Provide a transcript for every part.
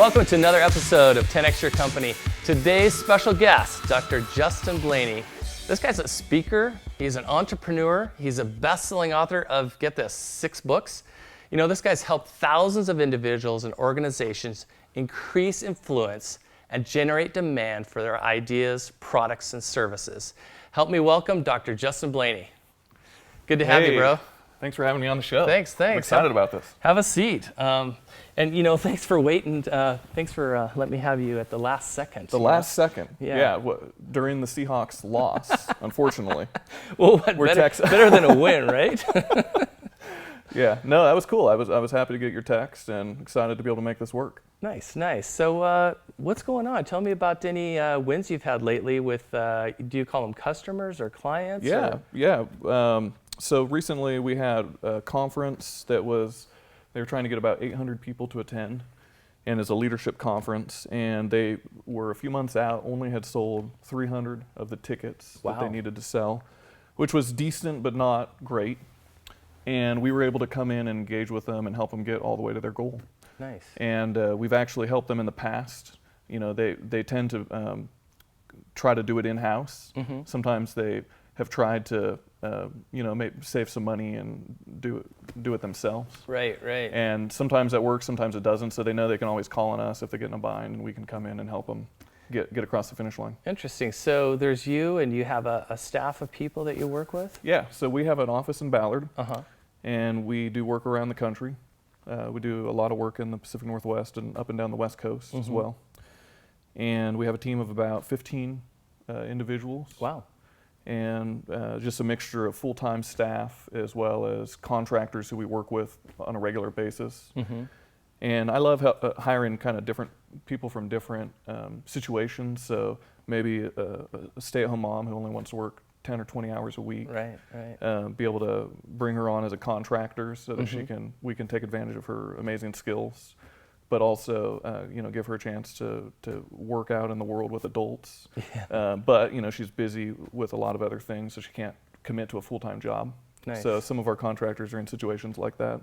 Welcome to another episode of 10X Your Company. Today's special guest, Dr. Justin Blaney. This guy's a speaker, he's an entrepreneur, he's a best-selling author of, get this, 6 books. You know, this guy's helped thousands of individuals and organizations increase influence and generate demand for their ideas, products, and services. Help me welcome Dr. Justin Blaney. Good to have you, bro. Thanks for having me on the show. Thanks. I'm excited about this. Have a seat. And you know, thanks for waiting. Thanks for letting me have you at the last second. The last second. Yeah. During the Seahawks' loss, unfortunately. Well, better than a win, right? Yeah. No, that was cool. I was happy to get your text and excited to be able to make this work. Nice. So what's going on? Tell me about any wins you've had lately with, do you call them customers or clients? Yeah. So recently we had a conference they were trying to get about 800 people to attend, and it's a leadership conference, and they were a few months out, only had sold 300 of the tickets that they needed to sell, which was decent but not great. And we were able to come in and engage with them and help them get all the way to their goal. Nice. And we've actually helped them in the past. You know, they tend to try to do it in-house. Mm-hmm. Sometimes they have tried to save some money and do it themselves. Right. And sometimes that works, sometimes it doesn't. So they know they can always call on us if they get in a bind, and we can come in and help them get across the finish line. Interesting. So there's you, and you have a staff of people that you work with? Yeah. So we have an office in Ballard, and we do work around the country. We do a lot of work in the Pacific Northwest and up and down the West Coast as well. And we have a team of about 15 individuals. Wow. And just a mixture of full-time staff as well as contractors who we work with on a regular basis. Mm-hmm. And I love hiring kind of different people from different situations. So maybe a stay-at-home mom who only wants to work 10 or 20 hours a week. Right. Be able to bring her on as a contractor so that we can take advantage of her amazing skills, but also give her a chance to work out in the world with adults. Yeah. But she's busy with a lot of other things, so she can't commit to a full-time job. Nice. So some of our contractors are in situations like that.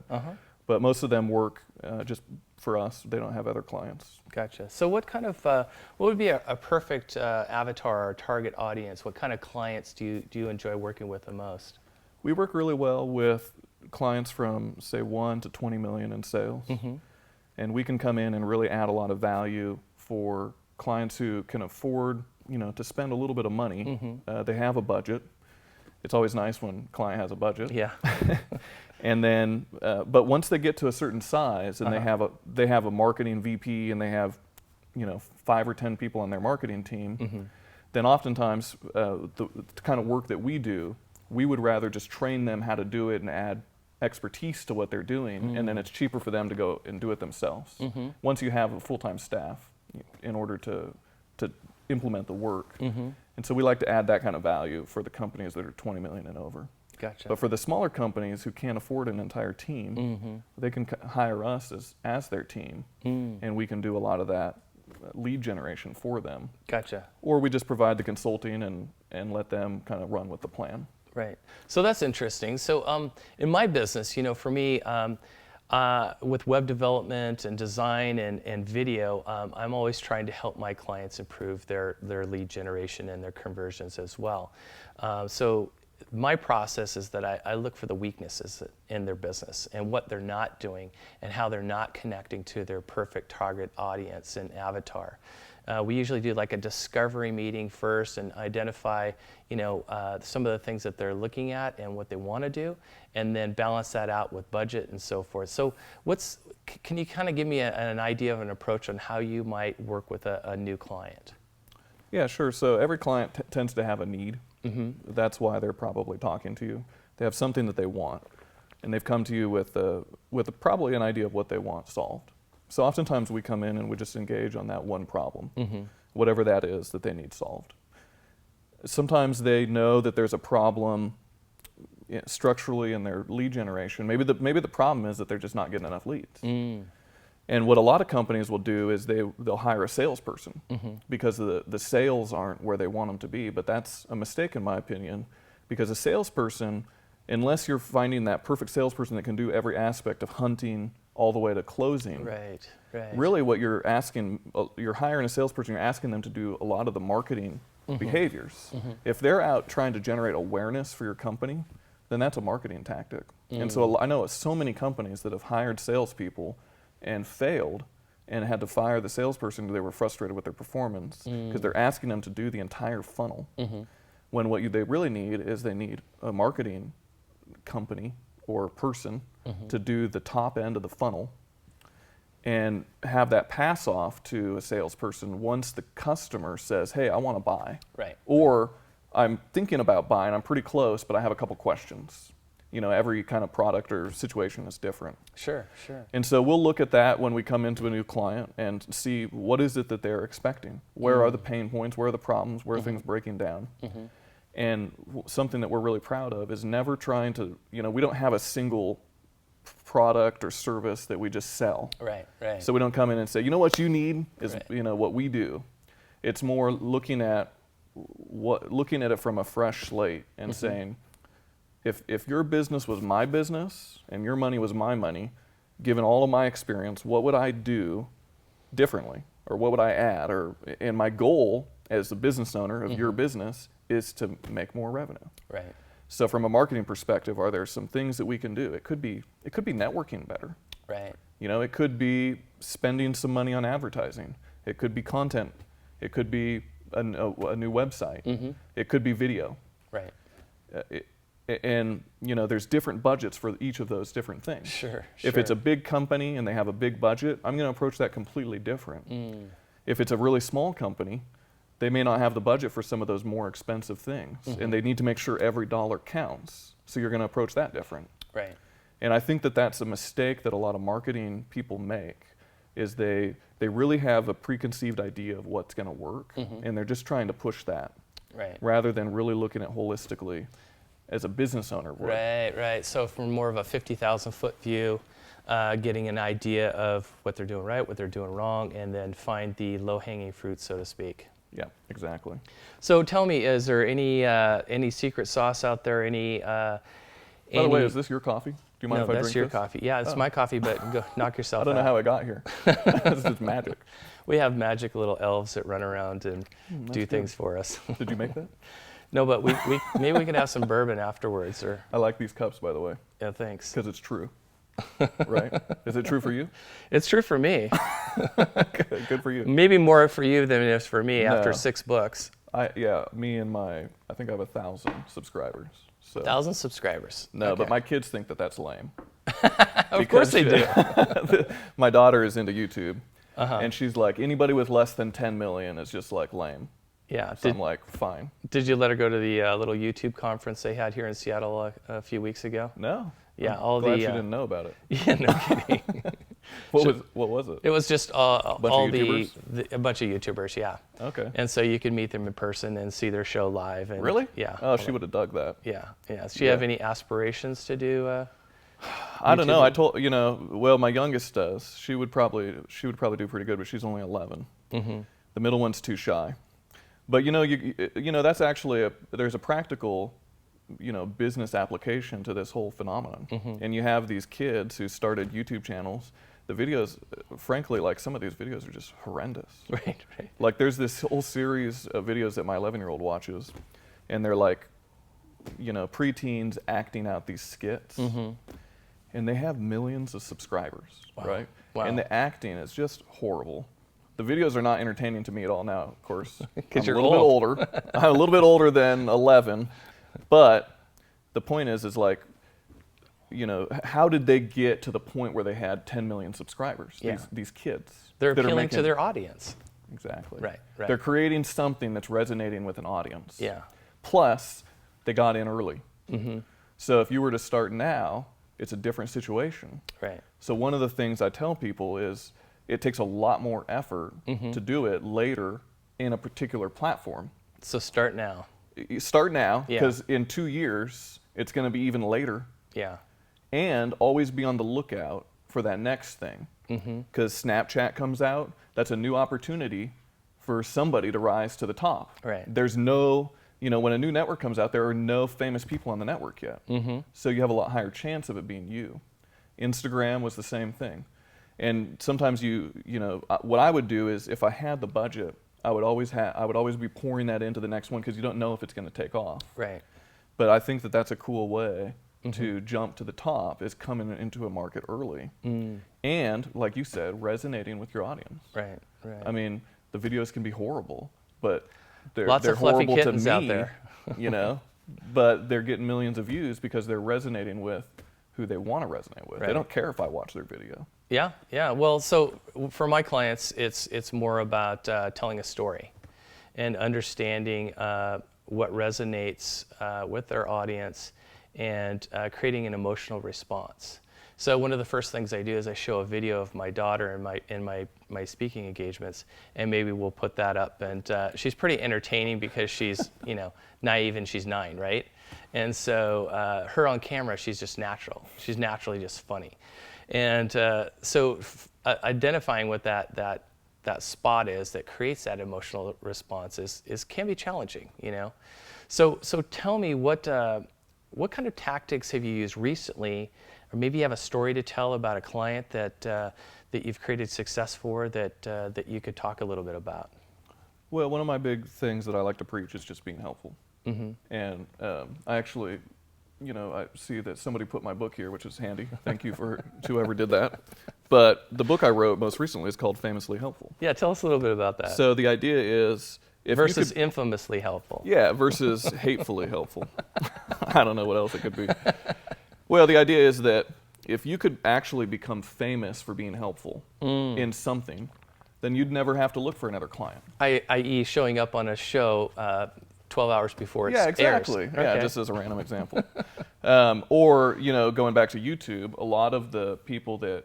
But most of them work just for us. They don't have other clients. Gotcha. So what kind of what would be a perfect avatar or target audience? What kind of clients do you enjoy working with the most? We work really well with clients from, say, 1 to 20 million in sales. Mm-hmm. And we can come in and really add a lot of value for clients who can afford, to spend a little bit of money. Mm-hmm. They have a budget. It's always nice when a client has a budget. Yeah. And then, but once they get to a certain size and they have a marketing VP and they have, 5 or 10 people on their marketing team, then oftentimes the kind of work that we do, we would rather just train them how to do it and add expertise to what they're doing, and then it's cheaper for them to go and do it themselves. Once you have a full-time staff in order to implement the work. And so we like to add that kind of value for the companies that are 20 million and over. Gotcha. But for the smaller companies who can't afford an entire team, they can hire us as their team, and we can do a lot of that lead generation for them. Gotcha. Or we just provide the consulting and let them kind of run with the plan. Right. So that's interesting. So in my business, for me, with web development and design and video, I'm always trying to help my clients improve their lead generation and their conversions as well. So my process is that I look for the weaknesses in their business and what they're not doing and how they're not connecting to their perfect target audience and avatar. We usually do like a discovery meeting first and identify, some of the things that they're looking at and what they want to do, and then balance that out with budget and so forth. So can you kind of give me an idea of an approach on how you might work with a new client? Yeah, sure. So every client tends to have a need. Mm-hmm. That's why they're probably talking to you. They have something that they want, and they've come to you with probably an idea of what they want solved. So oftentimes we come in and we just engage on that one problem, whatever that is that they need solved. Sometimes they know that there's a problem structurally in their lead generation. Maybe the problem is that they're just not getting enough leads. And what a lot of companies will do is they'll hire a salesperson because the sales aren't where they want them to be. But that's a mistake in my opinion, because a salesperson, unless you're finding that perfect salesperson that can do every aspect of hunting, all the way to closing. Right, right. Really what you're asking, you're hiring a salesperson, you're asking them to do a lot of the marketing behaviors. If they're out trying to generate awareness for your company, then that's a marketing tactic. And so I know so many companies that have hired salespeople and failed and had to fire the salesperson because they were frustrated with their performance because they're asking them to do the entire funnel. When what they really need is they need a marketing company or person to do the top end of the funnel and have that pass off to a salesperson once the customer says, hey, I want to buy. Right. Or I'm thinking about buying, I'm pretty close, but I have a couple questions. You know, every kind of product or situation is different. Sure, sure. And so we'll look at that when we come into a new client and see what is it that they're expecting. Where are the pain points? Where are the problems? Where are things breaking down? And something that we're really proud of is never trying to, you know, we don't have a single product or service that we just sell. Right, right. So we don't come in and say, you know what you need is, Right. you know, what we do. It's more looking at it from a fresh slate and saying, if your business was my business and your money was my money, given all of my experience, what would I do differently? Or what would I add? And my goal as the business owner of your business is to make more revenue. Right. So from a marketing perspective, are there some things that we can do? It could be networking better. Right. You know, it could be spending some money on advertising. It could be content. It could be a new website. It could be video. Right. And you know, there's different budgets for each of those different things. Sure. If it's a big company and they have a big budget, I'm going to approach that completely different. If it's a really small company, they may not have the budget for some of those more expensive things, and they need to make sure every dollar counts. So you're going to approach that different. Right. And I think that that's a mistake that a lot of marketing people make, is they really have a preconceived idea of what's going to work, and they're just trying to push that, Right. rather than really looking at holistically as a business owner would. Right, right. So from more of a 50,000-foot view, getting an idea of what they're doing right, what they're doing wrong, and then find the low-hanging fruit, so to speak. Yeah, exactly. So tell me, is there any secret sauce out there? By the way, is this your coffee? Do you mind No, if I drink that's your this? coffee. Yeah, it's my coffee, but go knock yourself out. I don't know how it got here. This is magic. We have magic little elves that run around and do things for us. Did you make that? No, but we maybe we can have some bourbon afterwards, or I like these cups, by the way, yeah, thanks. because it's true. Right? Is it true for you? It's true for me. Good for you. Maybe more for you than it is for me after No. 6 books. Me and I think I have 1,000 subscribers. So 1,000 subscribers. no, Okay. but my kids think that that's lame. Of course they do. My daughter is into YouTube, and she's like, anybody with less than 10 million is just like lame. Yeah. So I'm like, fine. Did you let her go to the little YouTube conference they had here in Seattle a few weeks ago? No. Yeah, I'm all glad the she didn't know about it. Yeah, no kidding. What was it? It was just Bunch of all YouTubers? a bunch of YouTubers, yeah. Okay. And so you could meet them in person and see their show live. And Really? Yeah. Oh, she would have dug that. Yeah, yeah. Does she have any aspirations to do? I don't know. YouTubing? I told well, my youngest does. She would probably do pretty good, but she's only 11. The middle one's too shy. But you know that's actually there's a practical business application to this whole phenomenon. And you have these kids who started YouTube channels. The videos, frankly, like some of these videos are just horrendous. Right, right. Like there's this whole series of videos that my 11-year-old watches, and they're like, preteens acting out these skits, and they have millions of subscribers, right? Wow. And the acting is just horrible. The videos are not entertaining to me at all now, of course. 'Cause you're I'm a little bit older. I'm a little bit older than 11, but the point is like, how did they get to the point where they had 10 million subscribers? Yeah. These kids. They're that are appealing to making- their audience. Exactly. Right, right. They're creating something that's resonating with an audience. Yeah. Plus, they got in early. So if you were to start now, it's a different situation. Right. So one of the things I tell people is it takes a lot more effort to do it later in a particular platform. So start now. You start now, Yeah. because in 2 years, it's going to be even later. Yeah. And always be on the lookout for that next thing. Because Snapchat comes out, that's a new opportunity for somebody to rise to the top. Right. There's no, when a new network comes out, there are no famous people on the network yet. So you have a lot higher chance of it being you. Instagram was the same thing. And sometimes what I would do is if I had the budget, I would always be pouring that into the next one because you don't know if it's going to take off. Right. But I think that that's a cool way to jump to the top, is coming into a market early. And like you said, resonating with your audience. Right. Right. I mean, the videos can be horrible, but they're Lots of fluffy horrible to kittens me, out there. but they're getting millions of views because they're resonating with who they want to resonate with. Right. They don't care if I watch their video. Yeah, yeah. Well, so for my clients, it's more about telling a story and understanding what resonates with their audience and creating an emotional response. So one of the first things I do is I show a video of my daughter in my speaking engagements, and maybe we'll put that up. And she's pretty entertaining because she's naive and she's 9, right? And so her on camera, she's just natural. She's naturally just funny. And so identifying what that spot is that creates that emotional response can be challenging, So tell me what kind of tactics have you used recently, or maybe you have a story to tell about a client that you've created success for that you could talk a little bit about. Well, one of my big things that I like to preach is just being helpful. And I actually, I see that somebody put my book here, which is handy. Thank you to whoever did that. But the book I wrote most recently is called Famously Helpful. Yeah, tell us a little bit about that. So the idea is, versus infamously helpful. Yeah, versus hatefully helpful. I don't know what else it could be. Well, the idea is that if you could actually become famous for being helpful in something, then you'd never have to look for another client. I.e. showing up on a show 12 hours before it airs. Yeah, exactly. Okay. Yeah, just as a random example. Or, going back to YouTube, a lot of the people that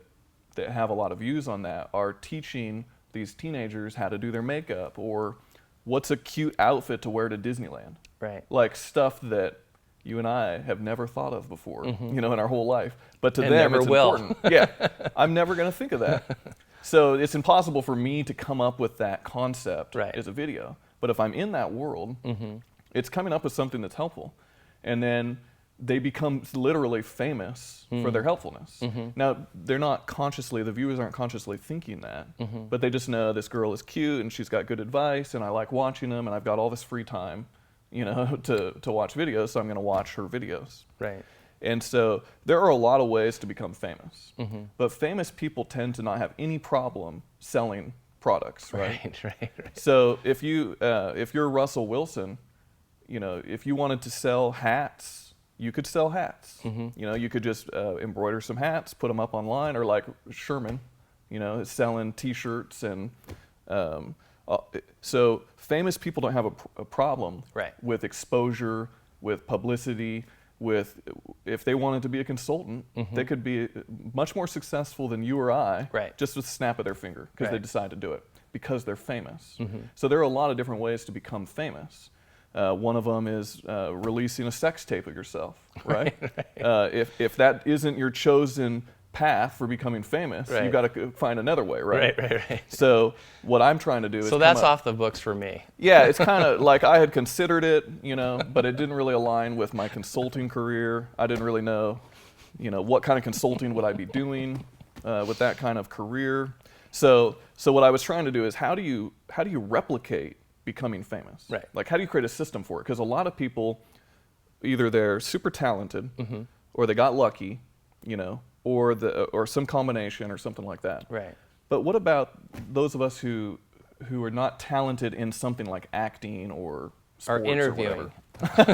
have a lot of views on that are teaching these teenagers how to do their makeup, or what's a cute outfit to wear to Disneyland. Right. Like stuff that you and I have never thought of before, in our whole life. But to And them, never it's will. important. Yeah, I'm never going to think of that. So it's impossible for me to come up with that concept as a video. But if I'm in that world, it's coming up with something that's helpful. And then they become literally famous for their helpfulness. Now, the viewers aren't consciously thinking that, but they just know this girl is cute and she's got good advice and I like watching them and I've got all this free time, to watch videos, so I'm going to watch her videos. Right. And so there are a lot of ways to become famous. But famous people tend to not have any problem selling products, right? Right. So if you're Russell Wilson, if you wanted to sell hats, you could sell hats. You could just embroider some hats, put them up online, or like Sherman, selling T-shirts and. So famous people don't have a problem with exposure, with publicity. If they wanted to be a consultant, they could be much more successful than you or I, just with a snap of their finger, because they decide to do it, because they're famous. So there are a lot of different ways to become famous. One of them is releasing a sex tape of yourself, right? If that isn't your chosen path for becoming famous, you've got to find another way, right? Right. So what I'm trying to do is that's off the books for me. Yeah, it's kind of like I had considered it, but it didn't really align with my consulting career. I didn't really know, what kind of consulting would I be doing with that kind of career. So what I was trying to do is how do you replicate becoming famous? Right. Like how do you create a system for it? Because a lot of people, either they're super talented, or they got lucky, or some combination or something like that. Right. But what about those of us who are not talented in something like acting or sports interviewing?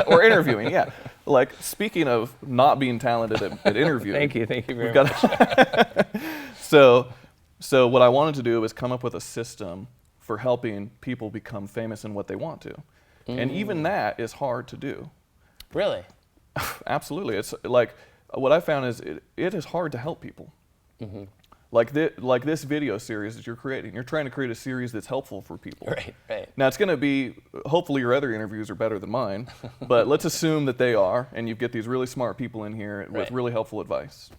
Or interviewing, yeah. Like speaking of not being talented at interviewing. Thank you very much. So what I wanted to do was come up with a system for helping people become famous in what they want to. And even that is hard to do. Really? Absolutely. It's like, what I found is it is hard to help people. Like this video series that you're creating. You're trying to create a series that's helpful for people. Right. Now it's going to be, hopefully your other interviews are better than mine, but let's assume that they are, and you get these really smart people in here with really helpful advice.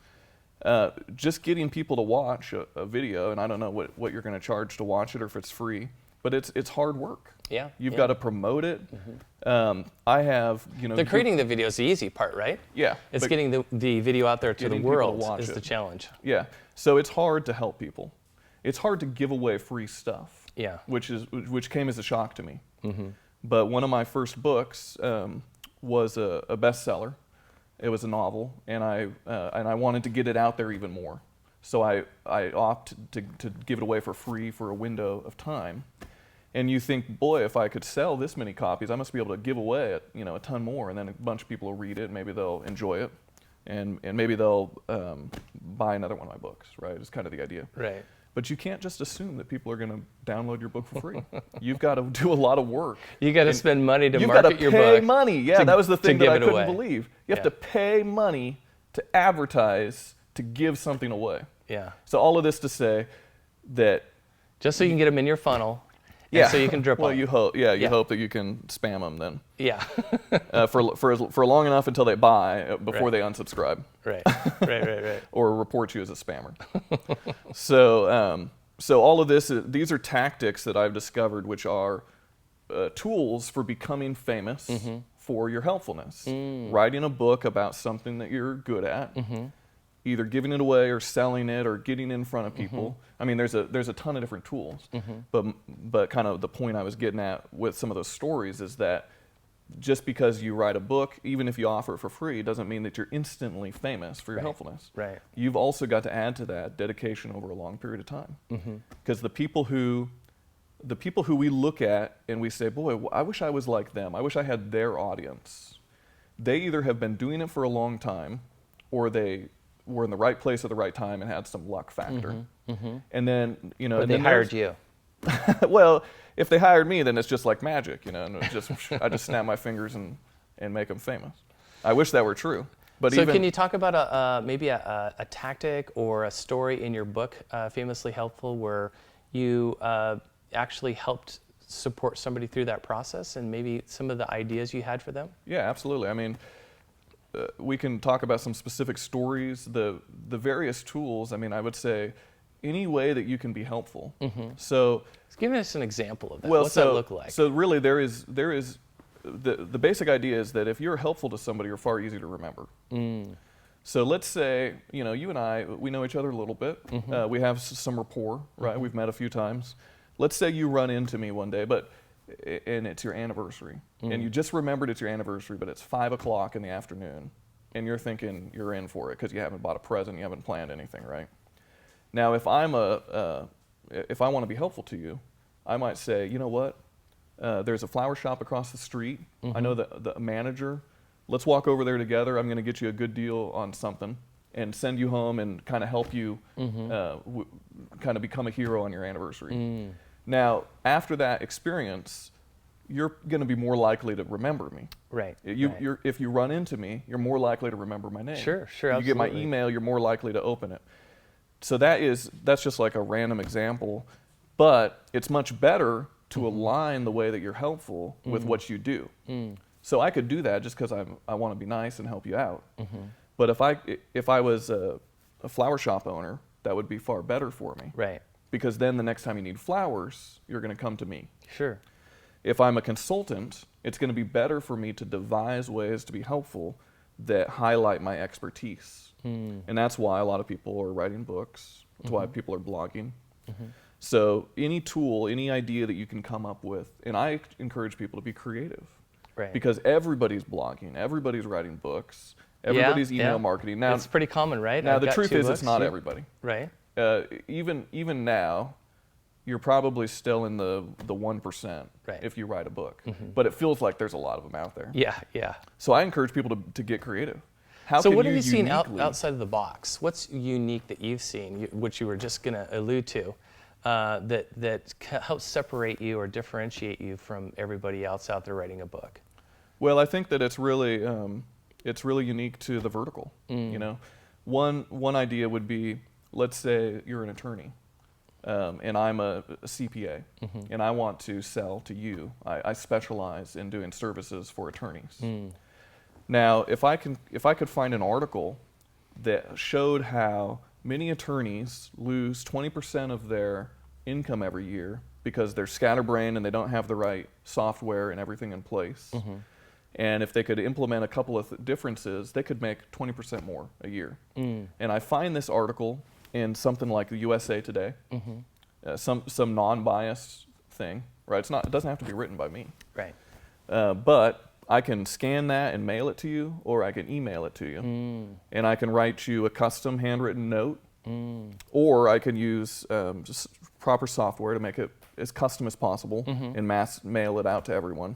Just getting people to watch a video, and I don't know what you're going to charge to watch it or if it's free, but it's hard work. Yeah. You've got to promote it. I have, The creating the video is the easy part, right? Yeah. It's getting the video out there to the getting people to world watch is it. the challenge. Yeah. So it's hard to help people. It's hard to give away free stuff. Yeah. Which came as a shock to me. But one of my first books was a bestseller. It was a novel, and I wanted to get it out there even more. So I opted to give it away for free for a window of time. And you think, boy, if I could sell this many copies, I must be able to give away a ton more, and then a bunch of people will read it, maybe they'll enjoy it, and maybe they'll buy another one of my books, right? It's kind of the idea. Right. But you can't just assume that people are going to download your book for free. You've got to do a lot of work. You got to spend money to market your book. You've got to pay money. Yeah, that was the thing that I couldn't believe. You have to pay money to advertise, to give something away. Yeah. So all of this to say that just so you can get them in your funnel. Yeah. So you can drip well, on. you hope. Yeah, you hope that you can spam them then. Yeah. for long enough until they buy before they unsubscribe. Right. Right. Or report you as a spammer. So all of this, these are tactics that I've discovered, which are tools for becoming famous for your helpfulness. Writing a book about something that you're good at. Either giving it away or selling it or getting in front of people. I mean, there's a ton of different tools, but kind of the point I was getting at with some of those stories is that just because you write a book, even if you offer it for free, doesn't mean that you're instantly famous for your helpfulness. Right. You've also got to add to that dedication over a long period of time. Because the people who we look at and we say, boy, I wish I was like them. I wish I had their audience. They either have been doing it for a long time, or they were in the right place at the right time and had some luck factor. And then, But they hired you. Well, if they hired me, then it's just like magic, and I just snap my fingers and make them famous. I wish that were true. But so can you talk about maybe a tactic or a story in your book, Famously Helpful, where you actually helped support somebody through that process, and maybe some of the ideas you had for them? Yeah, absolutely. I mean, we can talk about some specific stories, the various tools. I mean, I would say any way that you can be helpful. So give us an example of that. Well, What's that look like? So really there is the basic idea is that if you're helpful to somebody, you're far easier to remember. So let's say, you and I, we know each other a little bit. We have some rapport, right? We've met a few times. Let's say you run into me one day, and it's your anniversary, and you just remembered it's your anniversary, but it's 5 o'clock in the afternoon, and you're thinking you're in for it because you haven't bought a present, you haven't planned anything, right? Now, if I want to be helpful to you, I might say, you know what? There's a flower shop across the street. I know the manager. Let's walk over there together. I'm going to get you a good deal on something and send you home and kind of help you kind of become a hero on your anniversary. Now, after that experience, you're going to be more likely to remember me. Right. If you run into me, you're more likely to remember my name. Sure, You get my email, you're more likely to open it. So that's just like a random example, but it's much better to align the way that you're helpful with what you do. So I could do that just because I want to be nice and help you out. But if I was a flower shop owner, that would be far better for me. Right. Because then the next time you need flowers, you're going to come to me. Sure. If I'm a consultant, it's going to be better for me to devise ways to be helpful that highlight my expertise. And that's why a lot of people are writing books. That's why people are blogging. So any tool, any idea that you can come up with, and I encourage people to be creative. Right. Because everybody's blogging, everybody's writing books, everybody's email marketing. Now, it's pretty common, right? Now, the truth is it's not everybody. Right. Even now, you're probably still in the 1% if you write a book. But it feels like there's a lot of them out there. Yeah. So I encourage people to get creative. So what have you seen outside of the box? What's unique that you've seen, which you were just going to allude to, that helps separate you or differentiate you from everybody else out there writing a book? Well, I think that it's really unique to the vertical. One idea would be, let's say you're an attorney, and I'm a CPA, and I want to sell to you. I specialize in doing services for attorneys. Now, if I could find an article that showed how many attorneys lose 20% of their income every year because they're scatterbrained and they don't have the right software and everything in place. And if they could implement a couple of differences, they could make 20% more a year. And I find this article in something like the USA Today, some non-biased thing, right? It doesn't have to be written by me. Right. But I can scan that and mail it to you, or I can email it to you. And I can write you a custom handwritten note, or I can use just proper software to make it as custom as possible and mass mail it out to everyone.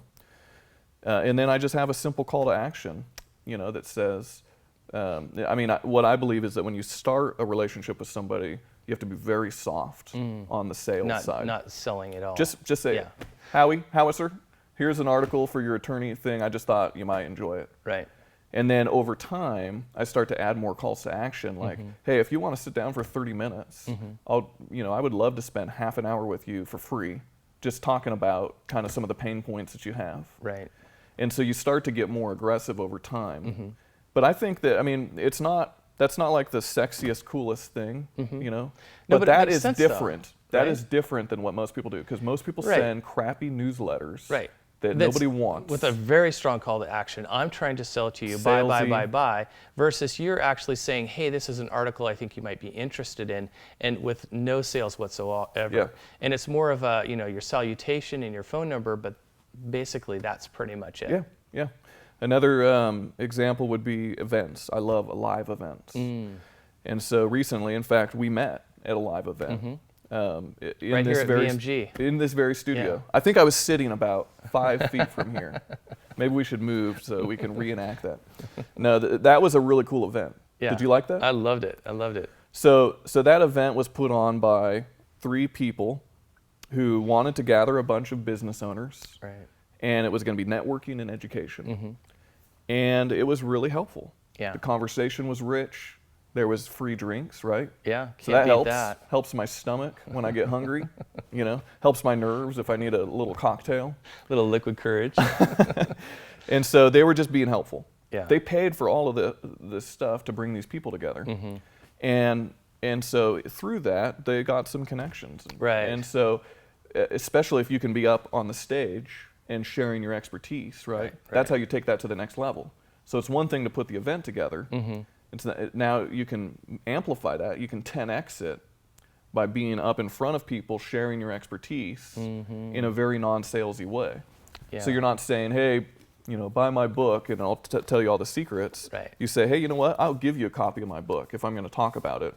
And then I just have a simple call to action, that says, what I believe is that when you start a relationship with somebody, you have to be very soft on the sales side. Not selling at all. Just say, Howie, Howitzer, here's an article for your attorney thing. I just thought you might enjoy it. Right. And then over time, I start to add more calls to action, like, hey, if you want to sit down for 30 minutes, I would love to spend half an hour with you for free, just talking about kind of some of the pain points that you have. Right. And so you start to get more aggressive over time. But I think that, that's not like the sexiest, coolest thing, No, but that is sense, different. though, That right? is different than what most people do, because most people Right. send crappy newsletters Right. that That's nobody wants. with a very strong call to action. I'm trying to sell to you, buy, Salesy. buy, versus you're actually saying, hey, this is an article I think you might be interested in, and with no sales whatsoever. Yeah. And it's more of a, your salutation and your phone number, but basically that's pretty much it. Yeah. Another example would be events. I love live events. And so recently, in fact, we met at a live event. In Right this here at very VMG. In this very studio. Yeah. I think I was sitting about 5 feet from here. Maybe we should move so we can reenact that. No, that was a really cool event. Yeah. Did you like that? I loved it. So that event was put on by 3 people who wanted to gather a bunch of business owners. Right. And it was going to be networking and education. And it was really helpful. Yeah. The conversation was rich. There was free drinks, right? Yeah, So can't that beat helps. that. Helps my stomach when I get hungry. Helps my nerves if I need a little cocktail. Little liquid courage. And so they were just being helpful. Yeah. They paid for all of this stuff to bring these people together. And so through that, they got some connections. Right. And so, especially if you can be up on the stage and sharing your expertise, right? That's how you take that to the next level. So it's one thing to put the event together. Now you can amplify that. You can 10x it by being up in front of people, sharing your expertise in a very non-salesy way. Yeah. So you're not saying, hey, buy my book and I'll tell you all the secrets. Right. You say, hey, you know what? I'll give you a copy of my book if I'm going to talk about it.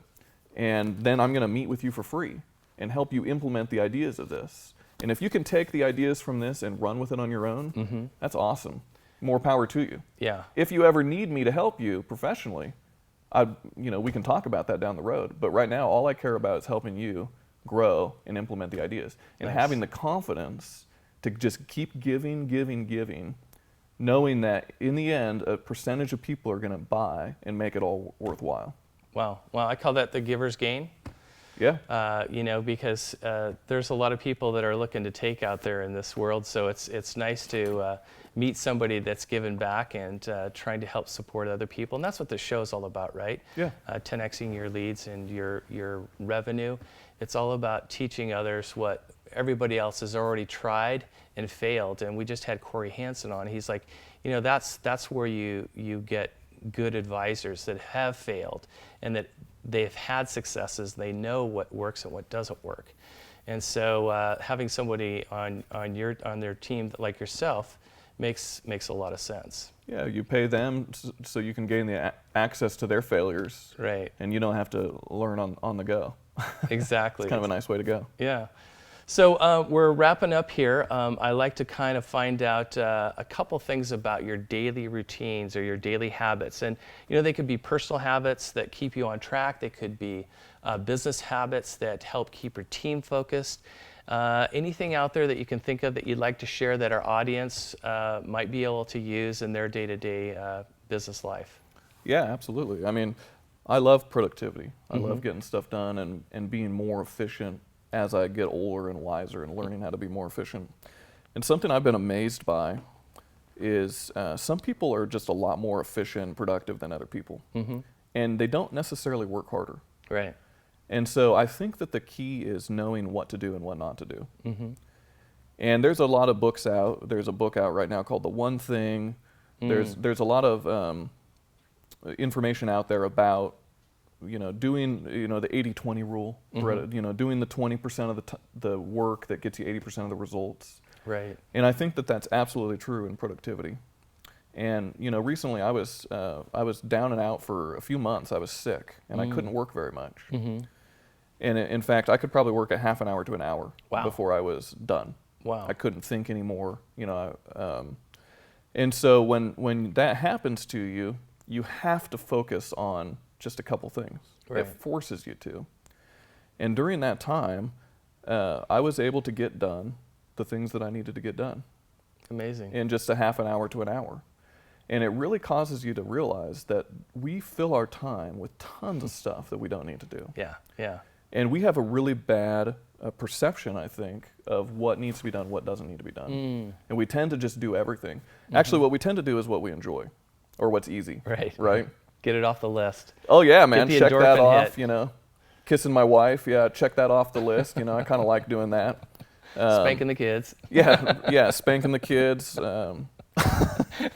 And then I'm going to meet with you for free and help you implement the ideas of this. And if you can take the ideas from this and run with it on your own, that's awesome. More power to you. Yeah. If you ever need me to help you professionally, we can talk about that down the road. But right now, all I care about is helping you grow and implement the ideas. And Nice. having the confidence to just keep giving, knowing that in the end, a percentage of people are going to buy and make it all worthwhile. Wow. I call that the giver's gain. Yeah. Because there's a lot of people that are looking to take out there in this world. So it's nice to meet somebody that's given back and trying to help support other people. And that's what this show is all about, right? Yeah. 10xing your leads and your revenue. It's all about teaching others what everybody else has already tried and failed. And we just had Corey Hansen on. He's like, that's where you get good advisors that have failed and that they've had successes. They know what works and what doesn't work. And so having somebody on their team like yourself makes a lot of sense. Yeah, you pay them so you can gain the access to their failures. Right. And you don't have to learn on the go. Exactly. It's kind of a nice way to go. Yeah. So we're wrapping up here. I like to kind of find out a couple things about your daily routines or your daily habits. And, they could be personal habits that keep you on track. They could be business habits that help keep your team focused. Anything out there that you can think of that you'd like to share that our audience might be able to use in their day-to-day business life? Yeah, absolutely. I love productivity. I love getting stuff done and being more efficient as I get older and wiser and learning how to be more efficient. And something I've been amazed by is some people are just a lot more efficient and productive than other people. And they don't necessarily work harder. Right. And so I think that the key is knowing what to do and what not to do. And there's a lot of books out. There's a book out right now called The One Thing. There's a lot of information out there about, doing, the 80-20 rule, doing the 20% of the work that gets you 80% of the results. Right. And I think that that's absolutely true in productivity. And recently I was down and out for a few months. I was sick and I couldn't work very much. And in fact, I could probably work a half an hour to an hour before I was done. Wow. I couldn't think anymore. And so when that happens to you, you have to focus on just a couple things. Right. It forces you to. And during that time, I was able to get done the things that I needed to get done. Amazing. In just a half an hour to an hour. And it really causes you to realize that we fill our time with tons of stuff that we don't need to do. Yeah, yeah. And we have a really bad perception, I think, of what needs to be done, what doesn't need to be done. And we tend to just do everything. Actually, what we tend to do is what we enjoy or what's easy. Right? Get it off the list. Oh, yeah, man. Get the check that endorphin off, hit. Kissing my wife, yeah, check that off the list. I kind of like doing that. Spanking the kids. Yeah, spanking the kids.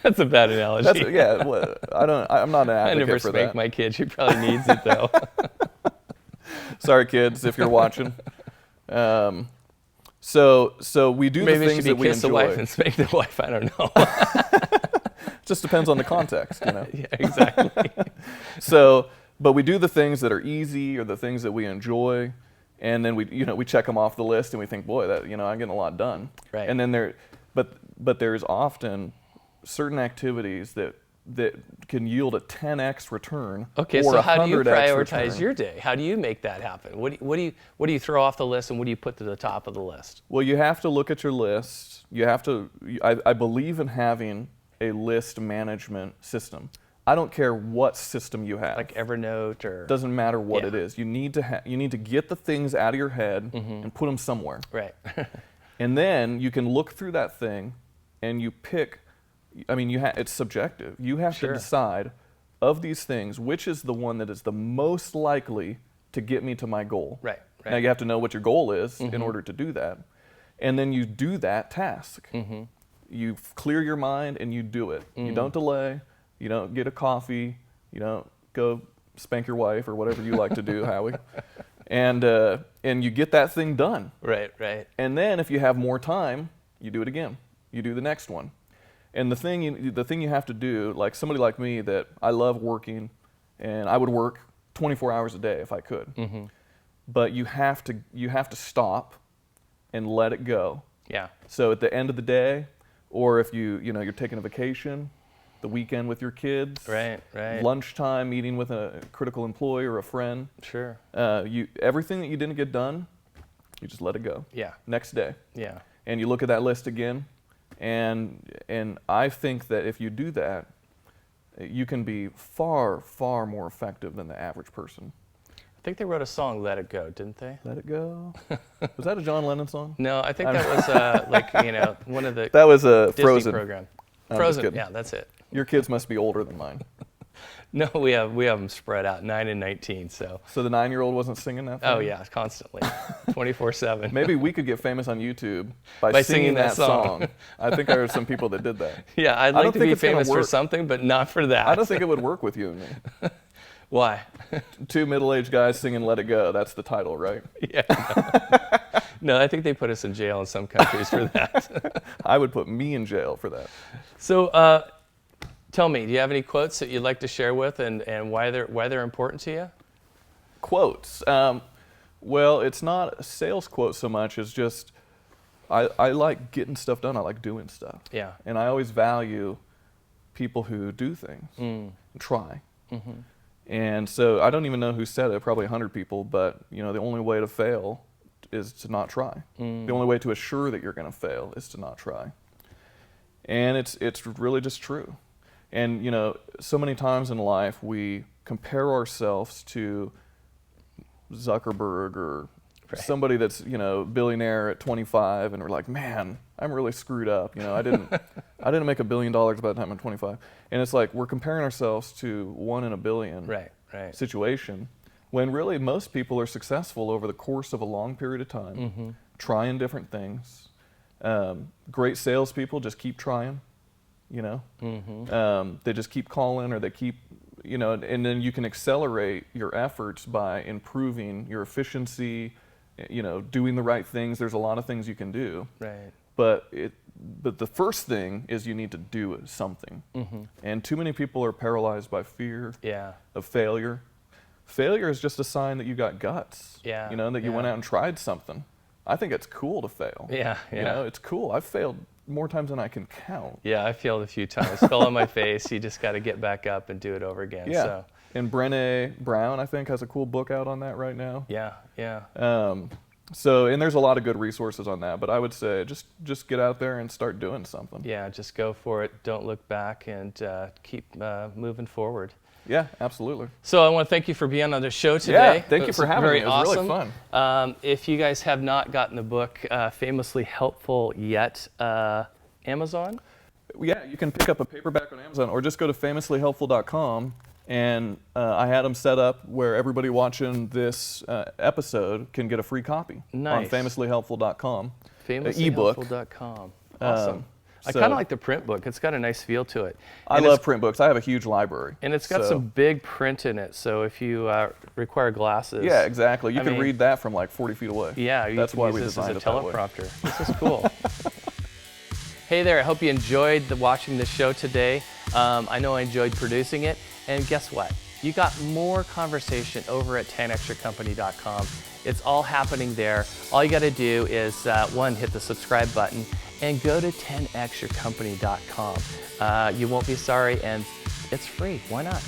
That's a bad analogy. I'm not an advocate for that. I never spank my kid. She probably needs it though. Sorry, kids, if you're watching. So we do Maybe the things that we kiss enjoy. the wife and spank the wife. I don't know. Just depends on the context, Yeah, exactly. But we do the things that are easy or the things that we enjoy, and then we check them off the list and we think, boy, that I'm getting a lot done. Right. And then but there's often certain activities that can yield a 10x return. Okay, or so how do you 100x prioritize return. your day? How do you make that happen? What do you throw off the list and what do you put to the top of the list? Well, you have to look at your list. You have to. I believe in having a list management system. I don't care what system you have. Like Evernote or Doesn't matter what it is. You need to get the things out of your head and put them somewhere. Right. And then you can look through that thing and you pick. I mean, it's subjective. You have to decide of these things which is the one that is the most likely to get me to my goal. Right. Now you have to know what your goal is in order to do that, and then you do that task. You clear your mind and you do it. You don't delay. You don't get a coffee. You don't go spank your wife or whatever you like to do, Howie. And you get that thing done. Right. And then if you have more time, you do it again. You do the next one. And the thing you have to do, like somebody like me that I love working, and I would work 24 hours a day if I could. But you have to stop and let it go. Yeah. So at the end of the day, or if you're taking a vacation, the weekend with your kids, Right. lunchtime meeting with a critical employee or a friend, Sure. everything that you didn't get done, you just let it go. Yeah. Next day. Yeah. And you look at that list again, and I think that if you do that, you can be far, far more effective than the average person. I think they wrote a song, "Let It Go," didn't they? Let it go. Was that a John Lennon song? No, I think that was one of the That was a Disney Frozen program. I'm just Frozen. kidding. Yeah, that's it. Your kids must be older than mine. No, we have them spread out, 9 and 19. So. So the 9-year-old wasn't singing that? Oh yeah, constantly, 24/7. Maybe we could get famous on YouTube by singing that song. I think there are some people that did that. Yeah, I'd I like don't to think be it's gonna famous for work. something, but not for that. I don't think it would work with you and me. Why? Two middle-aged guys singing "Let It Go." That's the title, right? Yeah. No, I think they put us in jail in some countries for that. I would put me in jail for that. So, tell me, do you have any quotes that you'd like to share with, and why they're important to you? Quotes. Well, it's not a sales quote so much as just I like getting stuff done. I like doing stuff. Yeah. And I always value people who do things and try. And so I don't even know who said it, probably 100 people, but the only way to fail is to not try. The only way to assure that you're going to fail is to not try. And it's really just true. And so many times in life we compare ourselels to Zuckerberg or somebody that's billionaire at 25, and we're like, man, I'm really screwed up. I didn't make $1 billion by the time I'm 25. And it's like we're comparing ourselves to 1 in a billion Right. situation. when really most people are successful over the course of a long period of time, trying different things. Great salespeople just keep trying, you know. They just keep calling, or they keep, you know, and then you can accelerate your efforts by improving your efficiency, you know, doing the right things. There's a lot of things you can do. Right. But the first thing is you need to do something. And too many people are paralyzed by fear of failure. Failure is just a sign that you got guts. You know, that you went out and tried something. I think it's cool to fail. You know, it's cool. I've failed more times than I can count. Yeah, I failed a few times. Fell on my face. You just got to get back up and do it over again. Yeah. So. And Blaney Brown, I think, has a cool book out on that right now. Yeah. So, and there's a lot of good resources on that, but I would say just get out there and start doing something. Yeah, just go for it. Don't look back, and keep moving forward. Yeah, absolutely. So I want to thank you for being on the show today. Yeah, thank you for having me. It was really fun. If you guys have not gotten the book, Famously Helpful yet, Amazon? Yeah, you can pick up a paperback on Amazon, or just go to famouslyhelpful.com. And I had them set up where everybody watching this episode can get a free copy on famouslyhelpful.com. Famouslyhelpful.com. Awesome. I kind of like the print book. It's got a nice feel to it. I love print books. I have a huge library. And it's got some big print in it, so if you require glasses. Yeah, exactly. You can read that from like 40 feet away. Yeah, that's why we use designed this as a it that way. teleprompter. This is cool. Hey there, I hope you enjoyed watching the show today. I know I enjoyed producing it. And guess what? You got more conversation over at 10extracompany.com. It's all happening there. All you got to do is, one, hit the subscribe button and go to 10extracompany.com. You won't be sorry, and it's free. Why not?